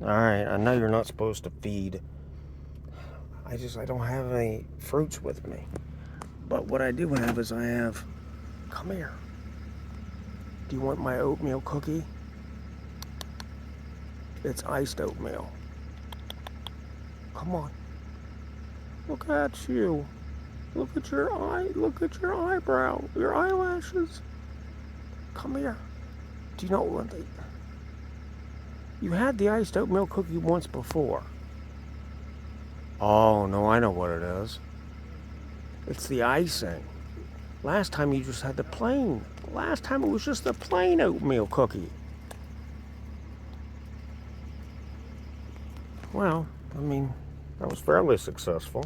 Alright, I know you're not supposed to feed. I don't have any fruits with me. But what I do have is come here. Do you want my oatmeal cookie? It's iced oatmeal. Come on. Look at you. Look at your eye. Look at your eyebrow. Your eyelashes. Come here. Do you know what you had the iced oatmeal cookie once before? Oh, no, I know what it is. It's the icing. Last time you just had the plain. Last time it was just the plain oatmeal cookie. Well, I mean, that was fairly successful.